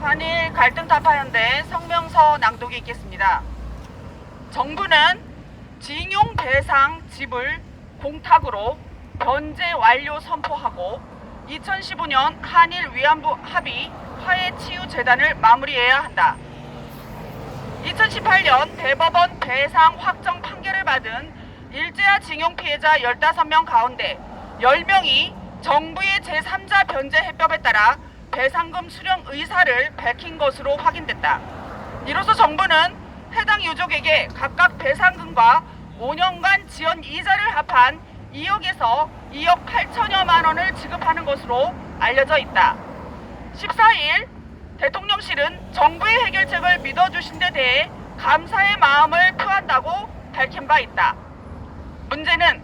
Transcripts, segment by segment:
한일 갈등 타파연대 성명서 낭독이 있겠습니다. 정부는 징용 배상 지불 공탁으로 변제 완료 선포하고 2015년 한일 위안부 합의 화해치유재단을 마무리해야 한다. 2018년 대법원 배상 확정 판결을 받은 일제하 징용 피해자 15명 가운데 10명이 정부의 제3자 변제 해법에 따라 배상금 수령 의사를 밝힌 것으로 확인됐다. 이로써 정부는 해당 유족에게 각각 배상금과 5년간 지연 이자를 합한 2억에서 2억 8천여만 원을 지급하는 것으로 알려져 있다. 14일 대통령실은 정부의 해결책을 믿어주신 데 대해 감사의 마음을 표한다고 밝힌 바 있다. 문제는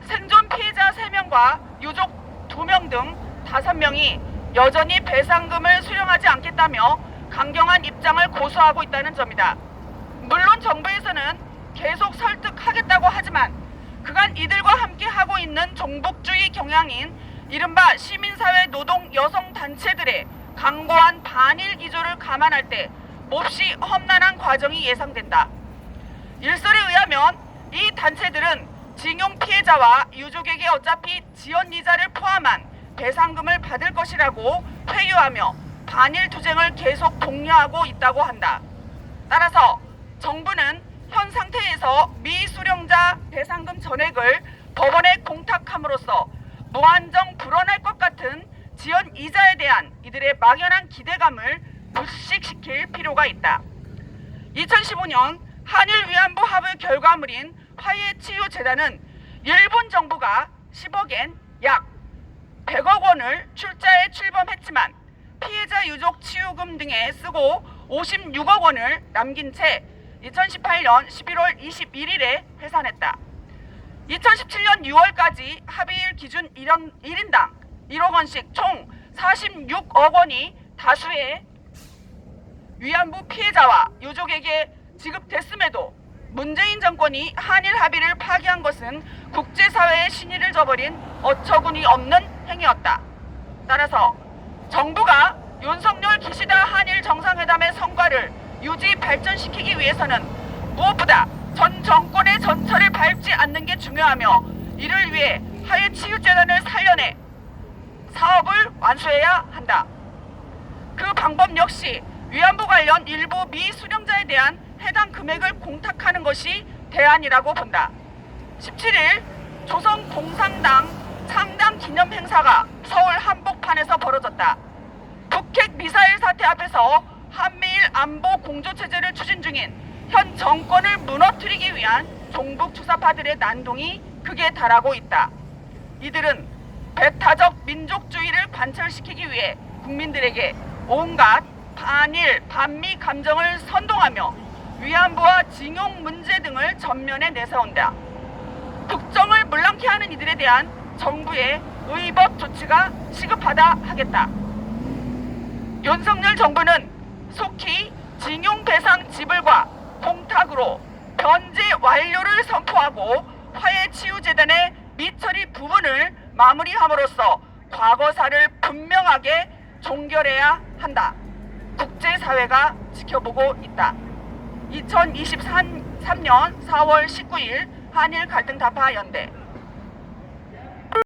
생존 피해자 3명과 유족 2명 등 5명이 여전히 배상금을 수령하지 않겠다며 강경한 입장을 고수하고 있다는 점이다. 물론 정부에서는 계속 설득하겠다고 하지만 그간 이들과 함께 하고 있는 종북주의 경향인 이른바 시민사회 노동 여성단체들의 강고한 반일 기조를 감안할 때 몹시 험난한 과정이 예상된다. 일설에 의하면 이 단체들은 징용 피해자와 유족에게 어차피 지연 이자를 포함한 배상금을 받을 것이라고 회유하며 반일 투쟁을 계속 독려하고 있다고 한다. 따라서 정부는 현 상태에서 미수령자 배상금 전액을 법원에 공탁함으로써 무한정 불어날 것 같은 지연 이자에 대한 이들의 막연한 기대감을 불식시킬 필요가 있다. 2015년 한일 위안부 합의 결과물인 화해치유재단은 일본 정부가 10억엔 약 100억 원을 출자에 출범했지만 피해자 유족 치유금 등에 쓰고 56억 원을 남긴 채 2018년 11월 21일에 해산했다. 2017년 6월까지 합의일 기준 1인당 1억 원씩 총 46억 원이 다수의 위안부 피해자와 유족에게 지급됐음에도 문재인 정권이 한일 합의를 파기한 것은 국제사회의 신의를 저버린 어처구니 없는 행위였다. 따라서 정부가 윤석열 기시다 한일 정상회담의 성과를 유지 발전시키기 위해서는 무엇보다 전 정권의 전철을 밟지 않는 게 중요하며 이를 위해 화해치유재단을 살려내 사업을 완수해야 한다. 그 방법 역시 위안부 관련 일부 미수령자에 대한 해당 금액을 공탁하는 것이 대안이라고 본다. 17일 조선공산당 창당 기념 행사가 서울 한복판에서 벌어졌다. 북핵 미사일 사태 앞에서 한미일 안보 공조체제를 추진 중인 현 정권을 무너뜨리기 위한 종북 주사파들의 난동이 극에 달하고 있다. 이들은 배타적 민족주의를 관철시키기 위해 국민들에게 온갖 반일, 반미 감정을 선동하며 위안부와 징용 문제 등을 전면에 내세운다. 국정을 물랑케 하는 이들에 대한 정부의 의법 조치가 시급하다 하겠다. 윤석열 정부는 속히 징용 배상 지불과 공탁으로 변제 완료를 선포하고 화해치유재단의 미처리 부분을 마무리함으로써 과거사를 분명하게 종결해야 한다. 국제사회가 지켜보고 있다. 2023년 4월 19일 한일 갈등 타파 연대